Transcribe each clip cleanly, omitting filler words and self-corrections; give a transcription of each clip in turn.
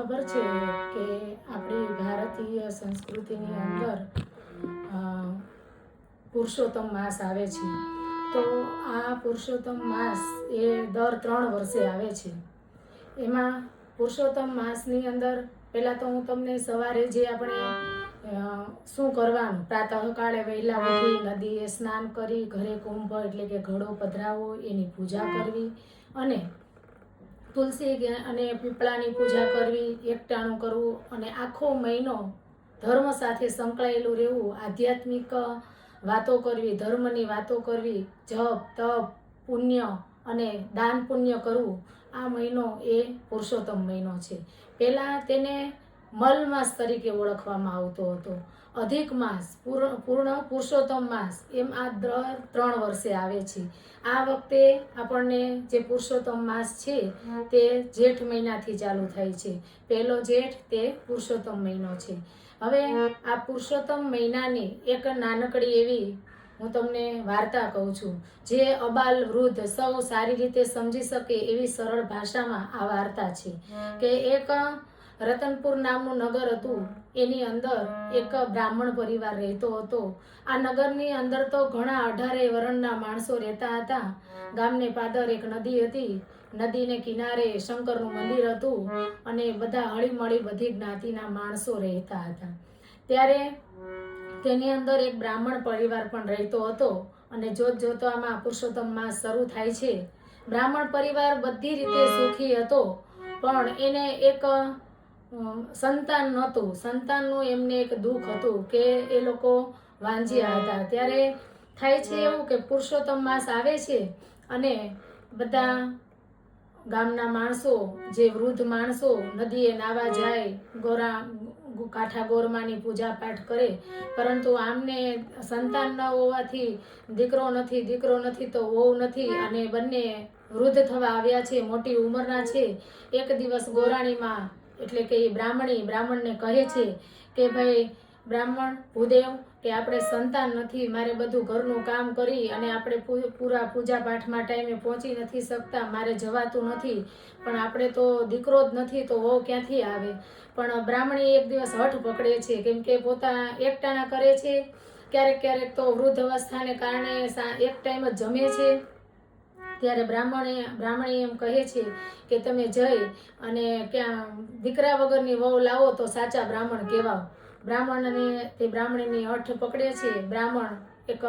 ખબર છે કે આપણી ભારતીય સંસ્કૃતિની અંદર પુરુષોત્તમ માસ આવે છે. તો આ પુરુષોત્તમ માસ એ દર 3 વર્ષે આવે છે. એમાં પુરુષોત્તમ માસની અંદર પહેલાં તો હું તમને સવારે જે આપણે શું કરવાનું, પ્રાતઃકાળે વહેલા ઉઠી નદીએ સ્નાન કરી ઘરે કુંભ એટલે કે ઘડો પધરાવો, એની પૂજા કરવી અને તુલસી અને પીપળાની પૂજા કરવી, એકટાણું કરવું અને આખો મહિનો ધર્મ સાથે સંકળાયેલું રહેવું, આધ્યાત્મિક વાતો કરવી, ધર્મની વાતો કરવી, જપ તપ પુણ્ય અને દાન પુણ્ય કરવું. આ મહિનો એ પુરુષોત્તમ મહિનો છે. પહેલાં તેને મલ માસ તરીકે ઓળખવામાં આવતો હતો. અધિક માસ, પૂર્ણ પુરુષોત્તમ માસ, એમ આ દર 3 વર્ષે આવે છે. આ વખતે આપણને જે પુરુષોત્તમ માસ છે તે જેઠ મહિનાથી ચાલુ થાય છે. પહેલો જેઠ તે પુરુષોત્તમ મહિનો છે. હવે આ પુરુષોત્તમ મહિનાની એક નાનકડી એવી હું તમને વાર્તા કહું છું, જે અબાલ વૃદ્ધ સૌ સારી રીતે સમજી શકે એવી સરળ ભાષામાં આ વાર્તા છે. કે એક રતનપુર નામનું નગર હતું. એની અંદર એક બ્રાહ્મણ પરિવાર રહેતો હતો. આ નગરની અંદર તો ઘણા 18 વર્ણના માણસો રહેતા હતા. ગામને પાદર એક નદી હતી. નદીને કિનારે શંકરનું મંદિર હતું અને બધા હળીમળી બધી જ્ઞાતિના માણસો રહેતા હતા. ત્યારે તેની અંદર એક બ્રાહ્મણ પરિવાર પણ રહેતો હતો. અને જોતજોતામાં પુરુષોત્તમ માસ શરૂ થાય છે. બ્રાહ્મણ પરિવાર બધી રીતે સુખી હતો, પણ એને એક સંતાન નહોતું. સંતાનનું એમને એક દુઃખ હતું કે એ લોકો વાંજ્યા હતા. ત્યારે થાય છે એવું કે પુરુષોત્તમ માસ આવે છે અને બધા ગામના માણસો, જે વૃદ્ધ માણસો, નદીએ નાવા જાય, કાંઠા ગોરમાની પૂજા પાઠ કરે. પરંતુ આમને સંતાન ન હોવાથી દીકરો નથી તો વહુ નથી અને બંને વૃદ્ધ થવા આવ્યા છે, મોટી ઉંમરના છે. એક દિવસ ગોરાણીમાં એટલે કે એ બ્રાહ્મણને કહે છે કે ભાઈ બ્રાહ્મણ ભૂદેવ, કે આપણે સંતાન નથી, મારે બધું ઘરનું કામ કરી અને આપણે પૂરા પૂજા પાઠમાં ટાઈમે પહોંચી નથી શકતા, મારે જવાતું નથી, પણ આપણે તો દીકરો જ નથી તો વહુ ક્યાંથી આવે. પણ બ્રાહ્મણી એક દિવસ હઠ પકડે છે, કેમ કે પોતા એકટાણા કરે છે. ક્યારેક તો વૃદ્ધ અવસ્થાને કારણે એક ટાઈમ જ જમે છે. ત્યારે બ્રાહ્મણી એમ કહે છે કે તમે જઈ અને ક્યાં દીકરા વગરની વહુ લાવો તો સાચા બ્રાહ્મણ કહેવાઓ. તે બ્રાહ્મણીની હઠ પકડે છે. બ્રાહ્મણ એક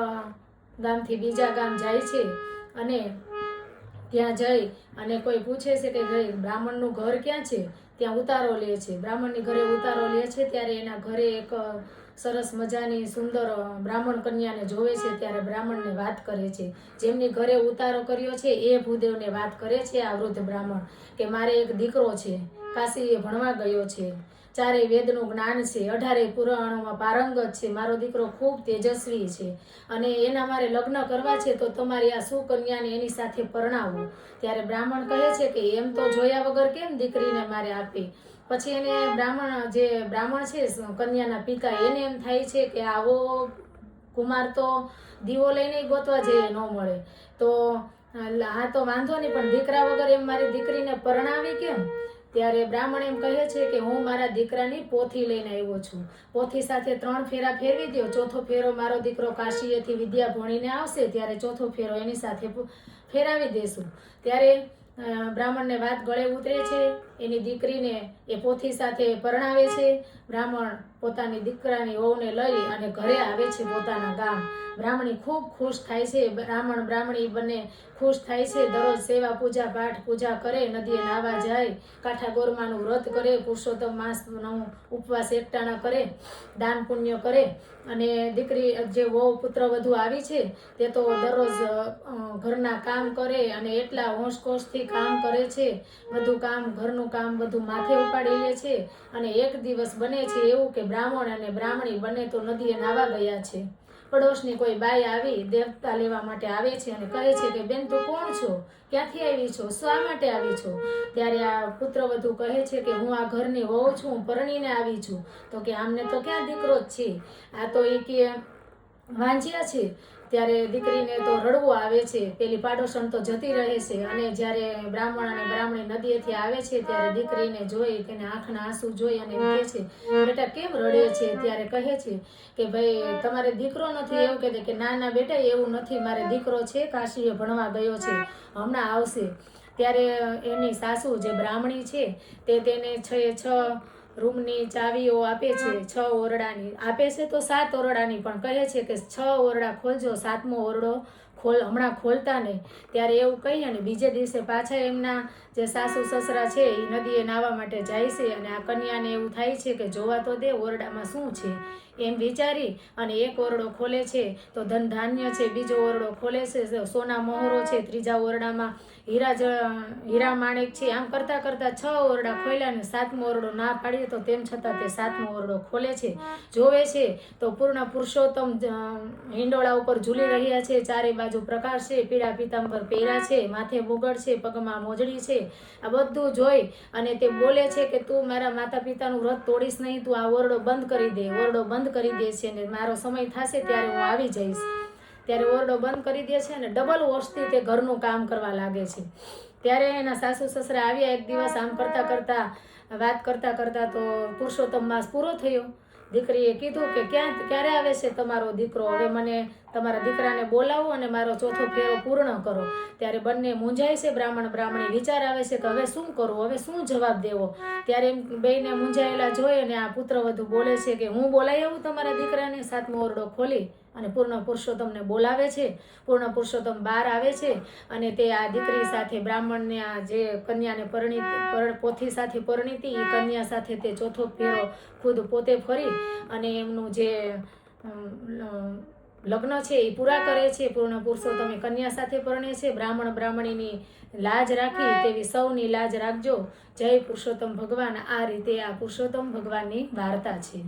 ગામથી બીજા ગામ જાય છે અને ત્યાં જઈ અને કોઈ પૂછે છે કે ભાઈ બ્રાહ્મણનું ઘર ક્યાં છે, ત્યાં ઉતારો લે છે. બ્રાહ્મણની ઘરે ઉતારો લે છે. ત્યારે એના ઘરે એક સરસ મજાની સુંદર બ્રાહ્મણ કન્યાને જોવે છે. ત્યારે બ્રાહ્મણને વાત કરે છે, જેમની ઘરે ઉતારો કર્યો છે એ ભૂદેવને વાત કરે છે આ વૃદ્ધ બ્રાહ્મણ, કે મારે એક દીકરો છે, કાશીએ ભણવા ગયો છે, 4 વેદનું જ્ઞાન છે, 18 પુરાણોમાં પારંગત છે, મારો દીકરો ખૂબ તેજસ્વી છે અને એના મારે લગ્ન કરવા છે, તો તમારી આ સુકન્યાને એની સાથે પરણાવો. ત્યારે બ્રાહ્મણ કહે છે કે એમ તો જોયા વગર કેમ દીકરીને મારે આપી. પછી એને બ્રાહ્મણ છે કન્યાના પિતા, એને એમ થાય છે કે આવો કુમાર તો દીવો લઈને ગોતવા જઈએ ન મળે, તો હા તો વાંધો નહીં, પણ દીકરા વગર એમ મારી દીકરીને પરણાવી કેમ. ત્યારે બ્રાહ્મણ એમ કહે છે કે હું મારા દીકરાની પોથી લઈને આવ્યો છું. પોથી સાથે 3 ફેરા ફેરવી દો. ચોથો ફેરો મારો દીકરો કાશીએથી વિદ્યા ભણીને આવશે ત્યારે ચોથો ફેરો એની સાથે ફેરાવી દેશું. ત્યારે બ્રાહ્મણને વાત ગળે ઉતરે છે. એની દીકરીને એ પોથી સાથે પરણાવે છે. બ્રાહ્મણ પોતાની દીકરાની વહુને લઈ અને ઘરે આવે છે પોતાના ગામ. બ્રાહ્મણી ખૂબ ખુશ થાય છે. બ્રાહ્મણી બંને ખુશ થાય છે. દરરોજ સેવા પૂજા કરે, નદીએ નાવા જાય, કાંઠા ગોરમાનું વ્રત કરે, પુરુષોત્તમ માસનો ઉપવાસ એકટાણા કરે, દાન પુણ્ય કરે. અને દીકરી જે વહુ પુત્ર વધુ આવી છે તે તો દરરોજ ઘરના કામ કરે અને એટલા હોંશકોશથી કામ કરે છે. બધું કામ, ઘરનું કામ બધું માથે ઉપાડી લે છે. અને એક દિવસ બને છે એવું કે બ્રાહ્મણ અને બ્રાહ્મણી બંને તો નદીએ નાવા ગયા છે. પડોશની કોઈ બાઈ આવી દેવતા લેવા માટે આવે છે અને કહે છે કે બેન તું કોણ છો, ક્યાંથી આવી છો, શા માટે આવી છો. ત્યારે આ પુત્રવધુ કહે છે કે હું આ ઘરની વહુ છું, પરણીને આવી છું. તો કે આમને તો ક્યાં દીકરો જ છે, આ તો એ કે વાંજ્યા છે. ત્યારે દીકરીને તો રડવું આવે છે, પેલી પાડોશણ તો જતી રહે છે, અને જ્યારે બ્રાહ્મણ અને બ્રાહ્મણી નદીએથી આવે છે ત્યારે દીકરીને જોઈ તેને આંખના આંસુ જોઈ અને એમ કહે છે, બેટા કેમ રડે છે? ત્યારે કહે છે કે ભાઈ તમારે દીકરો નથી? એવું કહે કે ના ના બેટા એવું નથી, મારે દીકરો છે, કાશીએ ભણવા ગયો છે, હમણાં આવશે. ત્યારે એની સાસુ જે બ્રાહ્મણી છે તે તેને 6 રૂમની ચાવીઓ આપે છે, 6 ઓરડાની આપે છે, તો 7 ઓરડાની પણ કહે છે કે 6 ઓરડા ખોલજો, 7મો ઓરડો હમણાં ખોલતા નહીં. ત્યારે એવું કહી અને બીજે દિવસે પાછા એમના જે સાસુ સસરા છે એ નદીએ નાહવા માટે જાય છે, અને આ કન્યાને એવું થાય છે કે જોવા તો દે ઓરડામાં શું છે એમ વિચારી અને એક ઓરડો ખોલે છે તો ધન ધાન્ય છે, બીજો ઓરડો ખોલે છે સોના મોહરો છે, ત્રીજા ઓરડામાં હીરા માણેક છે. આમ કરતાં કરતાં 6 ઓરડા ખોલ્યા ને 7મો ઓરડો ના પાડીએ તો તેમ છતાં તે 7મો ઓરડો ખોલે છે. જોવે છે તો પૂર્ણ પુરુષોત્તમ હિંડોળા ઉપર ઝૂલી રહ્યા છે, ચારે બાજુ પ્રકાશ છે, પીળા પીતાંબર પહેર્યા છે, માથે મુગટ છે, પગમાં મોજડી છે. આ બધું જોઈ અને તે બોલે છે કે તું મારા માતા પિતાનું વ્રત તોડીશ નહીં, તું આ ઓરડો બંધ કરી દે. ઓરડો બંધ કરી દે છે ને મારો સમય થશે ત્યારે હું આવી જઈશ. ત્યારે ઓરડો બંધ કરી દે છે અને ડબલ હોશથી તે ઘરનું કામ કરવા લાગે છે. ત્યારે એના સાસુ સસરા આવ્યા એક દિવસ. આમ કરતાં કરતાં વાત કરતાં કરતાં તો પુરુષોત્તમ માસ પૂરો થયો. દીકરીએ કીધું કે ક્યારે આવે છે તમારો દીકરો? હવે મને તમારા દીકરાને બોલાવો અને મારો ચોથો ફેરો પૂર્ણ કરો. ત્યારે બંને મૂંઝાય છે, બ્રાહ્મણ બ્રાહ્મણી. વિચાર આવે છે કે હવે શું કરવું, હવે શું જવાબ દેવો. ત્યારે એમ બેયને મૂંઝાયેલા જોઈ અને આ પુત્રવધુ બોલે છે કે હું બોલાવી આવું તમારા દીકરાને. 7મો ઓરડો ખોલી અને પૂર્ણ પુરુષોત્તમને બોલાવે છે. પૂર્ણ પુરુષોત્તમ બહાર આવે છે અને તે આ દીકરી સાથે બ્રાહ્મણને આ જે કન્યાને પોથી સાથે પરણીતી એ કન્યા સાથે તે ચોથો ફેરો ખુદ પોતે ફરી અને એમનું જે લગ્ન છે એ પૂરા કરે છે. પૂર્ણ પુરુષોત્તમ એ કન્યા સાથે પરણે છે. બ્રાહ્મણ બ્રાહ્મણીની લાજ રાખી તેવી સૌની લાજ રાખજો. જય પુરુષોત્તમ ભગવાન. આ રીતે આ પુરુષોત્તમ ભગવાનની વાર્તા છે.